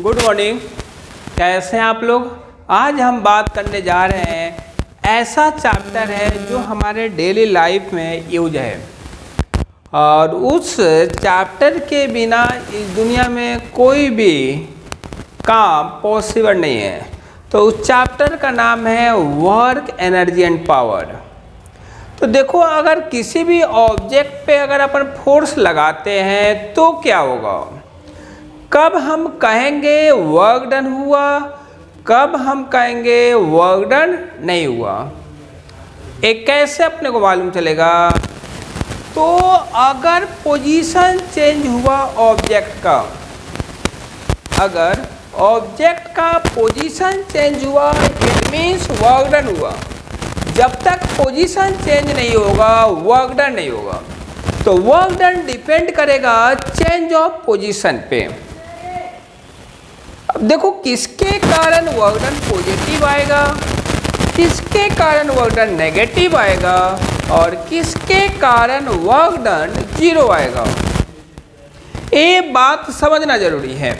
Good morning. कैसे हैं आप लोग? आज हम बात करने जा रहे हैं, ऐसा चैप्टर है जो हमारे डेली लाइफ में यूज है और उस चैप्टर के बिना इस दुनिया में कोई भी काम पॉसिबल नहीं है। तो उस चैप्टर का नाम है वर्क, एनर्जी एंड पावर। तो देखो, अगर किसी भी ऑब्जेक्ट पे अगर अपन फोर्स लगाते हैं तो क्या होगा? कब हम कहेंगे वर्क डन हुआ, कब हम कहेंगे वर्क डन नहीं हुआ, एक कैसे अपने को मालूम चलेगा? तो अगर पोजीशन चेंज हुआ ऑब्जेक्ट का, अगर ऑब्जेक्ट का पोजीशन चेंज हुआ इट मीन्स वर्क डन हुआ। जब तक पोजीशन चेंज नहीं होगा वर्क डन नहीं होगा। तो वर्क डन डिपेंड करेगा चेंज ऑफ पोजीशन पे। अब देखो, किसके कारण वर्क डन पॉजिटिव आएगा, किसके कारण वर्क डन नेगेटिव आएगा और किसके कारण वर्क डन जीरो आएगा, ये बात समझना जरूरी है।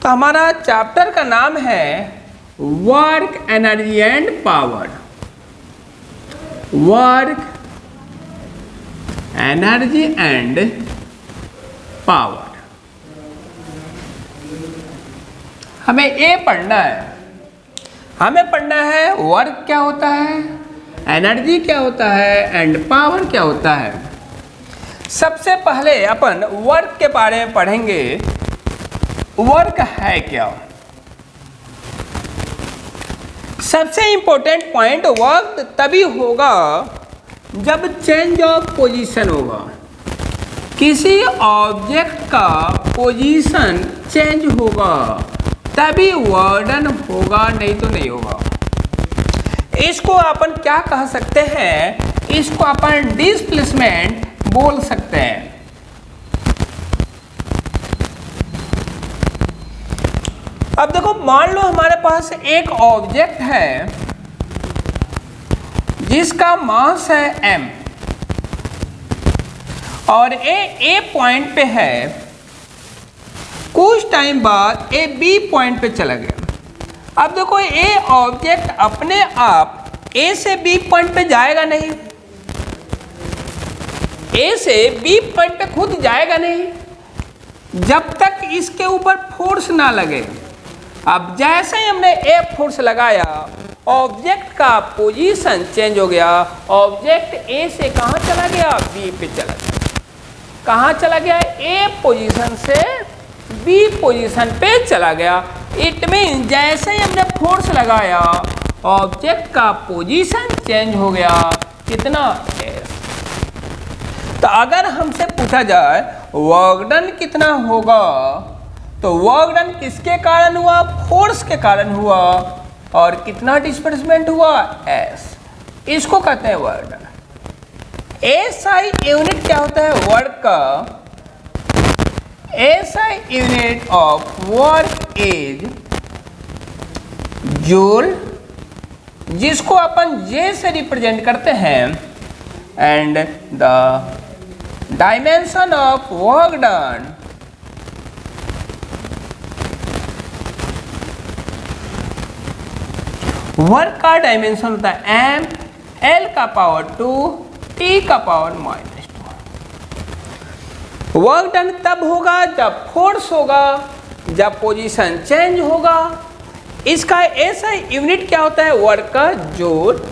तो हमारा चैप्टर का नाम है work, energy and power. Work, energy and power, हमें ये पढ़ना है। हमें पढ़ना है वर्क क्या होता है, एनर्जी क्या होता है एंड पावर क्या होता है। सबसे पहले अपन वर्क के बारे में पढ़ेंगे। वर्क है क्या? सबसे इंपॉर्टेंट पॉइंट, वर्क तभी होगा जब चेंज ऑफ पोजीशन होगा। किसी ऑब्जेक्ट का पोजीशन चेंज होगा तभी वर्क डन होगा, नहीं तो नहीं होगा। इसको अपन क्या कह सकते हैं? इसको अपन डिस्प्लेसमेंट बोल सकते हैं। अब देखो, मान लो हमारे पास एक ऑब्जेक्ट है जिसका मास है m और ए पॉइंट पे है। कुछ टाइम बाद ए बी पॉइंट पे चला गया। अब देखो, ए ऑब्जेक्ट अपने आप ए से बी पॉइंट पे जाएगा नहीं, ए से बी पॉइंट पे खुद जाएगा नहीं जब तक इसके ऊपर फोर्स ना लगे। अब जैसे ही हमने ए फोर्स लगाया, ऑब्जेक्ट का पोजीशन चेंज हो गया। ऑब्जेक्ट ए से कहाँ चला गया? बी पे चला गया। कहाँ चला गया? ए पोजीशन से बी पोजीशन पे चला गया। इट मीन जैसे ही हमने फोर्स लगाया, ऑब्जेक्ट का पोजीशन चेंज हो गया। कितना? एस। तो अगर हमसे पूछा जाए वर्क डन कितना होगा, तो वर्क डन किसके कारण हुआ? फोर्स के कारण हुआ। और कितना डिस्प्लेसमेंट हुआ? एस। इसको कहते हैं वर्क डन। एसआई यूनिट क्या होता है वर्क का? SI unit of work is joule, जिसको अपन जे से रिप्रेजेंट करते हैं, and the dimension of work done work का डायमेंशन होता है एम, एल का पावर 2, टी का पावर -2। वर्क डन तब होगा जब फोर्स होगा, जब पोजीशन चेंज होगा। इसका ऐसा यूनिट क्या होता है? वर्क का जूल।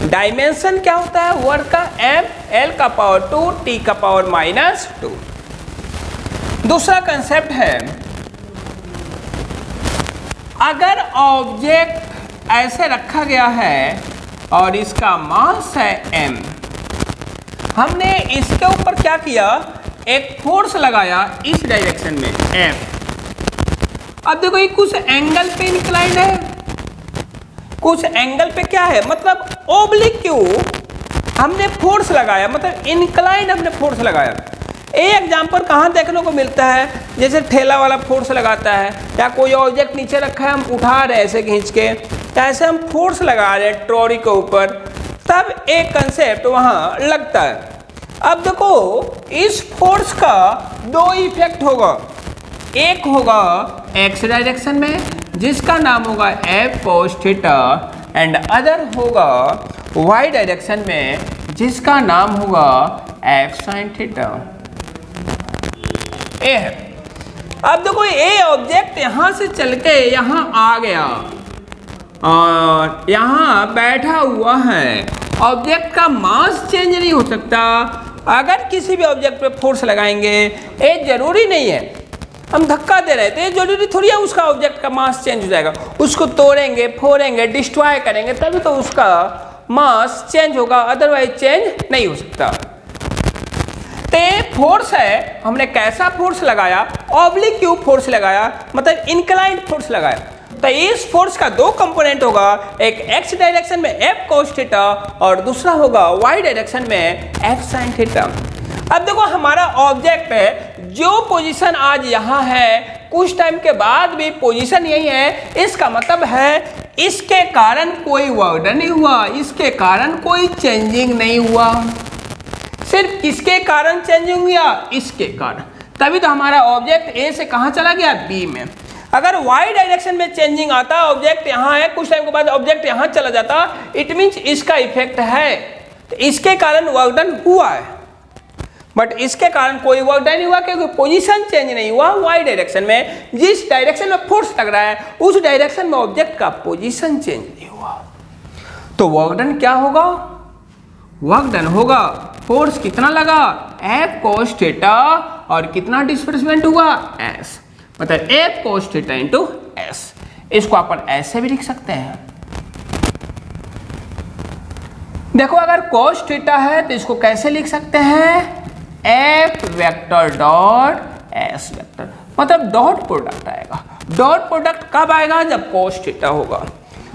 डायमेंशन क्या होता है वर्क का? एम, एल का पावर 2, टी का पावर -2। दूसरा कंसेप्ट है, अगर ऑब्जेक्ट ऐसे रखा गया है और इसका मास है m, हमने इसके ऊपर क्या किया? एक फोर्स लगाया इस डायरेक्शन में f। अब देखो, ये कुछ एंगल पे इंक्लाइंड है, कुछ एंगल पे क्या है, मतलब ओब्लिक। क्यों? हमने फोर्स लगाया, मतलब इंक्लाइंड हमने फोर्स लगाया। एक एग्जाम्पल कहाँ देखने को मिलता है? जैसे ठेला वाला फोर्स लगाता है, या कोई ऑब्जेक्ट नीचे रखा है, हम उठा रहे हैं ऐसे खींच के, ऐसे हम फोर्स लगा रहे हैं ट्रॉली के ऊपर, तब एक कंसेप्ट वहाँ लगता है। अब देखो, इस फोर्स का दो इफेक्ट होगा। एक होगा x डायरेक्शन में जिसका नाम होगा f cos theta and other होगा y डायरेक्शन में जिसका नाम होगा f sin थीटा। ए है। अब देखो ये ऑब्जेक्ट यहां से चल के यहां आ गया और यहां बैठा हुआ है। ऑब्जेक्ट का मास चेंज नहीं हो सकता। अगर किसी भी ऑब्जेक्ट पे फोर्स लगाएंगे, ये जरूरी नहीं है हम धक्का दे रहे थे, जरूरी थोड़ी है उसका ऑब्जेक्ट का मास चेंज हो जाएगा। उसको तोड़ेंगे, फोड़ेंगे, डिस्ट्रॉय करेंगे तभी तो उसका मास चेंज होगा, अदरवाइज चेंज नहीं हो सकता। तो फोर्स है, हमने कैसा फोर्स लगाया? ऑब्लिक क्यूब फोर्स लगाया, मतलब इंक्लाइंड फोर्स लगाया। तो इस फोर्स का दो कंपोनेंट होगा, एक x डायरेक्शन में f cos थीटा और दूसरा होगा y डायरेक्शन में f sin थीटा। अब देखो हमारा ऑब्जेक्ट है, जो पोजीशन आज यहाँ है कुछ टाइम के बाद भी पोजीशन यही है। इसका मतलब है इसके कारण कोई वर्क डन नहीं हुआ, इसके कारण कोई चेंजिंग नहीं हुआ। सिर्फ किसके कारण चेंजिंग हुआ? इसके कारण। तभी तो हमारा ऑब्जेक्ट ए से कहाँ चला गया? बी में। अगर y डायरेक्शन में चेंजिंग आता, ऑब्जेक्ट यहाँ है, कुछ टाइम के बाद ऑब्जेक्ट यहाँ चला जाता, इट मीन्स इसका इफेक्ट है, तो इसके कारण वर्क डन हुआ है। बट इसके कारण कोई वर्क डन नहीं हुआ क्योंकि पोजीशन चेंज नहीं हुआ। y डायरेक्शन में जिस डायरेक्शन में फोर्स लग रहा है उस डायरेक्शन में ऑब्जेक्ट का पोजीशन चेंज नहीं हुआ, तो वर्क डन क्या होगा? वर्क डन होगा फोर्स कितना लगा? f cos थीटा और कितना डिस्प्लेसमेंट हुआ? s, मतलब f cos theta into s। इसको अपन ऐसे भी लिख सकते हैं। देखो अगर cos थीटा है तो इसको कैसे लिख सकते हैं? f vector dot s vector, मतलब डॉट प्रोडक्ट आएगा। डॉट प्रोडक्ट कब आएगा? जब cos थीटा होगा।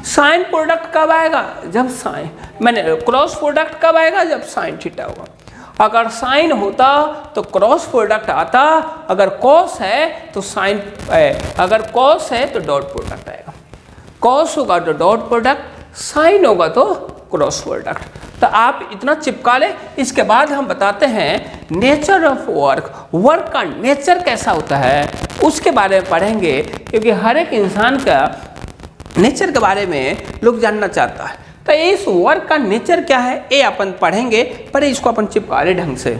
साइन प्रोडक्ट कब आएगा? जब साइन, मैंने क्रॉस प्रोडक्ट कब आएगा? जब साइन थीटा होगा। अगर साइन होता तो क्रॉस प्रोडक्ट आता, अगर कॉस है तो साइन, अगर कॉस है तो डॉट प्रोडक्ट आएगा। कॉस होगा तो डॉट प्रोडक्ट, साइन होगा तो क्रॉस प्रोडक्ट। तो आप इतना चिपका ले। इसके बाद हम बताते हैं नेचर ऑफ वर्क, वर्क का नेचर कैसा होता है उसके बारे में पढ़ेंगे, क्योंकि हर एक इंसान का नेचर के बारे में लोग जानना चाहता है। तो इस वर्क का नेचर क्या है ये अपन पढ़ेंगे, पर इसको अपन चिपका ले ढंग से।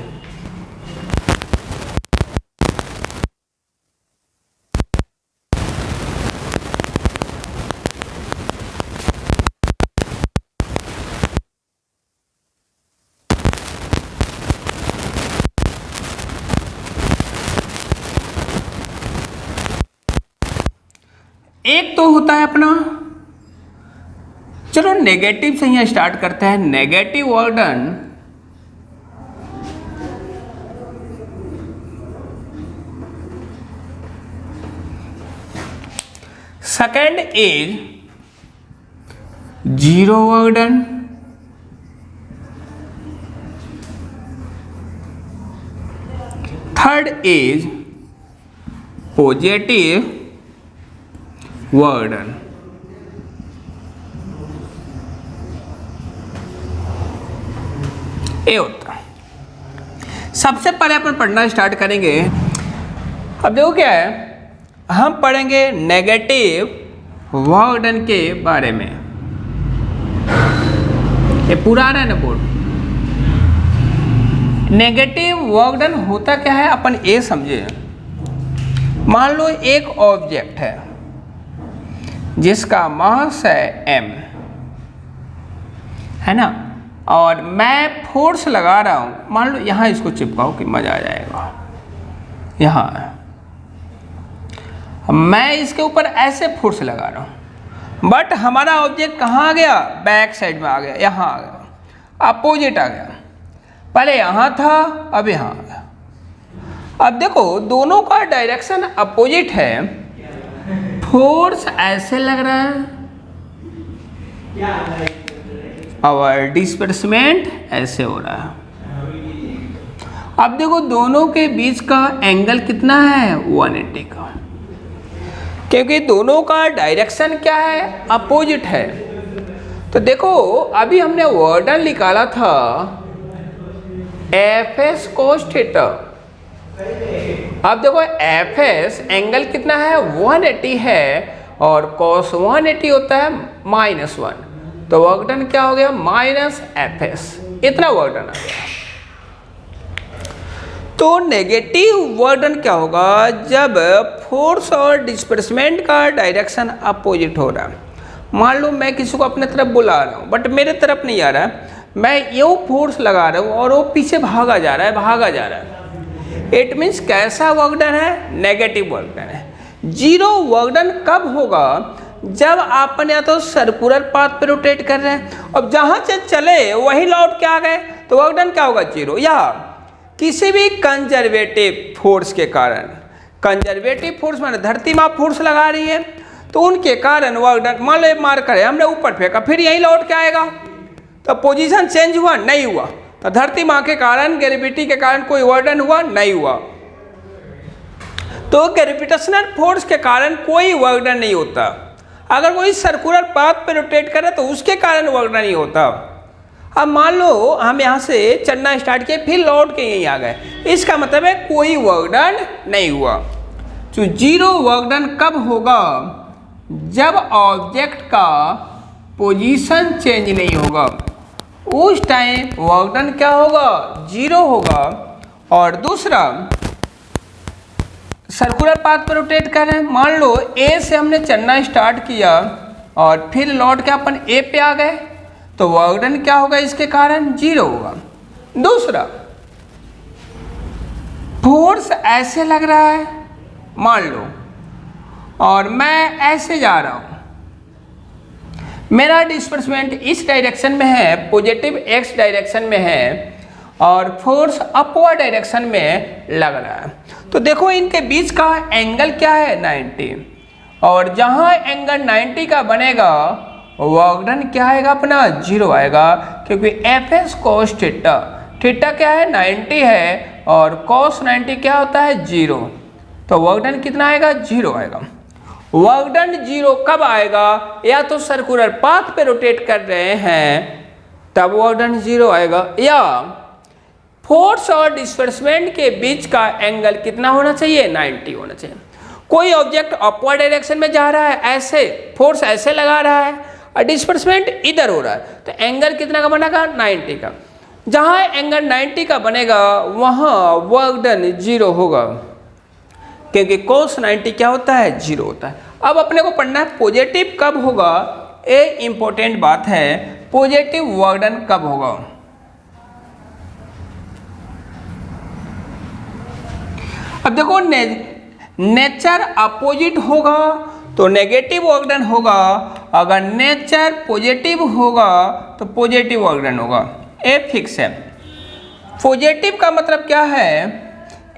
एक तो होता है अपना, चलो नेगेटिव से यहाँ स्टार्ट करते हैं। Negative work done second is zero work done, third is positive work done. ये होता है। सबसे पहले अपन पढ़ना स्टार्ट करेंगे। अब देखो क्या है, हम पढ़ेंगे नेगेटिव वर्क डन के बारे में। ये पूरा आ रहा है ना बोर्ड? नेगेटिव वर्क डन होता क्या है अपन ये समझे। मान लो एक ऑब्जेक्ट है जिसका मास है m, है ना, और मैं फोर्स लगा रहा हूं। मान लो यहां इसको चिपकाओ कि मजा आ जाएगा। यहां मैं इसके ऊपर ऐसे फोर्स लगा रहा हूं, बट हमारा ऑब्जेक्ट कहाँ आ गया? बैक साइड में आ गया, यहां आ गया, अपोजिट आ गया। पहले यहां था, अब यहां आ गया। अब देखो दोनों का डायरेक्शन अपोजिट है, फोर्स ऐसे लग रहा है और डिस्प्लेसमेंट ऐसे हो रहा है। अब देखो दोनों के बीच का एंगल कितना है? 180 का, क्योंकि दोनों का डायरेक्शन क्या है? अपोजिट है। तो देखो अभी हमने वर्क डन निकाला था एफ एस कोस थीटा, अब देखो एफ एस एंगल कितना है 180 है और cos 180 होता है -1, तो वर्क डन क्या हो गया माइनस एफ एस, इतना वर्क डन आ गया। तो नेगेटिव वर्क डन क्या होगा जब फोर्स और डिस्प्लेसमेंट का डायरेक्शन अपोजिट हो रहा है। मान लो मैं किसी को अपने तरफ बुला रहा हूँ बट मेरे तरफ नहीं आ रहा है, मैं यूँ फोर्स लगा रहा हूँ और वो पीछे भागा जा रहा है, इट मीन्स कैसा वर्क डन है नेगेटिव वर्क डन है। जीरो वर्क डन कब होगा जब आपन या तो सर्कुलर पाथ पे रोटेट कर रहे हैं और जहाँ से चले वही लौट के आ गए तो वर्क डन क्या होगा जीरो। या किसी भी कंजर्वेटिव फोर्स के कारण, कंजर्वेटिव फोर्स माने धरती माँ फोर्स लगा रही है तो उनके कारण वर्क डन, मान लो मार्कर है हमने ऊपर फेंका फिर यहीं लौट के आएगा तो पोजीशन चेंज हुआ नहीं हुआ, तो धरती माँ के कारण ग्रेविटी के कारण कोई वर्क डन हुआ नहीं हुआ, तो ग्रेविटेशनल फोर्स के कारण कोई वर्क डन नहीं होता। अगर कोई सर्कुलर पाथ पे रोटेट करे तो उसके कारण वर्क डन नहीं होता। अब मान लो हम यहाँ से चलना स्टार्ट किए फिर लौट के यहीं आ गए, इसका मतलब है कोई वर्क डन नहीं हुआ। तो जीरो वर्क डन कब होगा जब ऑब्जेक्ट का पोजीशन चेंज नहीं होगा, उस टाइम वर्क डन क्या होगा जीरो होगा। और दूसरा सर्कुलर पाथ पर रोटेट कर रहे हैं, मान लो ए से हमने चलना स्टार्ट किया और फिर लौट के अपन ए पे आ गए तो वर्क डन क्या होगा इसके कारण जीरो होगा। दूसरा फोर्स ऐसे लग रहा है मान लो और मैं ऐसे जा रहा हूं, मेरा डिस्प्लेसमेंट इस डायरेक्शन में है पॉजिटिव एक्स डायरेक्शन में है और फोर्स अपवर्ड डायरेक्शन में लग रहा है, तो देखो इनके बीच का एंगल क्या है 90, और जहां एंगल 90 का बनेगा वर्क डन क्या आएगा अपना जीरो आएगा, क्योंकि F S cos theta, theta क्या है 90 है और कोस 90 क्या होता है जीरो, तो वर्क डन कितना आएगा जीरो आएगा। वर्क डन जीरो कब आएगा, या तो सर्कुलर पाथ पे रोटेट कर रहे हैं तब वर्क डन जीरो आएगा, या फोर्स और डिस्प्लेसमेंट के बीच का एंगल कितना होना चाहिए 90 होना चाहिए। कोई ऑब्जेक्ट अपवर्ड डायरेक्शन में जा रहा है, ऐसे फोर्स ऐसे लगा रहा है और डिस्प्लेसमेंट इधर हो रहा है, तो एंगल कितना का बनेगा 90 का। जहां एंगल 90 का बनेगा वहां वर्क डन जीरो होगा, क्योंकि कोस 90 क्या होता है जीरो होता है। अब अपने को पढ़ना है पॉजिटिव कब होगा, ये इंपॉर्टेंट बात है, पॉजिटिव वर्क डन कब होगा। अब देखो नेचर अपोजिट होगा तो नेगेटिव वर्क डन होगा, अगर नेचर पॉजिटिव होगा तो पॉजिटिव वर्क डन होगा, ये फिक्स है। पॉजिटिव का मतलब क्या है,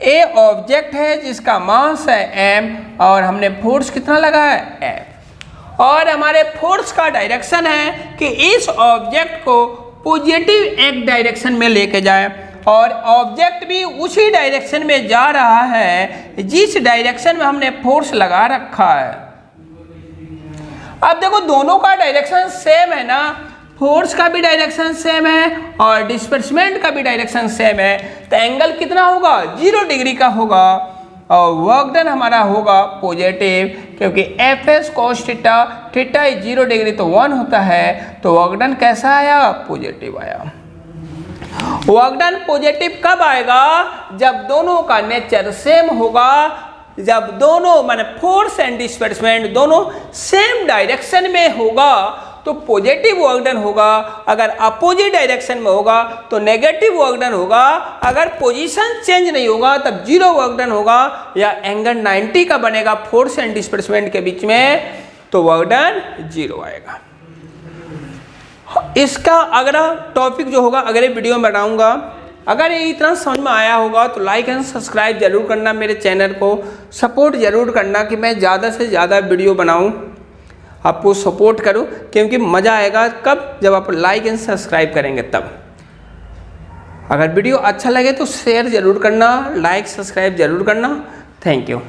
ए ऑब्जेक्ट है जिसका मास है m और हमने फोर्स कितना लगा है F, और हमारे फोर्स का डायरेक्शन है कि इस ऑब्जेक्ट को पॉजिटिव एक डायरेक्शन में लेके जाए और ऑब्जेक्ट भी उसी डायरेक्शन में जा रहा है जिस डायरेक्शन में हमने फोर्स लगा रखा है। अब देखो दोनों का डायरेक्शन सेम है ना, फोर्स का भी डायरेक्शन सेम है और डिस्प्लेसमेंट का भी डायरेक्शन सेम है, तो एंगल कितना होगा 0 डिग्री का होगा और वर्क डन हमारा होगा पॉजिटिव, क्योंकि F S cos theta, theta 0 degree तो 1 होता है, तो वर्क डन कैसा आया पॉजिटिव आया। वर्क डन पॉजिटिव कब आएगा, जब दोनों का नेचर सेम होगा, जब दोनों माने फोर्स एंड डिस्प्लेसमेंट दोनों सेम डायरेक्शन में होगा तो पॉजिटिव वर्क डन होगा, अगर अपोजिट डायरेक्शन में होगा तो नेगेटिव वर्क डन होगा, अगर पोजीशन चेंज नहीं होगा तब जीरो वर्क डन होगा, या एंगल 90 का बनेगा फोर्स एंड डिस्प्लेसमेंट के बीच में तो वर्क डन जीरो आएगा। इसका अगला टॉपिक जो होगा अगले वीडियो में बनाऊंगा। अगर ये इतना समझ में आया होगा तो लाइक एंड सब्सक्राइब जरूर करना, मेरे चैनल को सपोर्ट जरूर करना कि मैं ज़्यादा से ज़्यादा वीडियो बनाऊं, आपको सपोर्ट करूं, क्योंकि मज़ा आएगा कब जब आप लाइक एंड सब्सक्राइब करेंगे तब। अगर वीडियो अच्छा लगे तो शेयर जरूर करना, लाइक सब्सक्राइब जरूर करना। Thank you.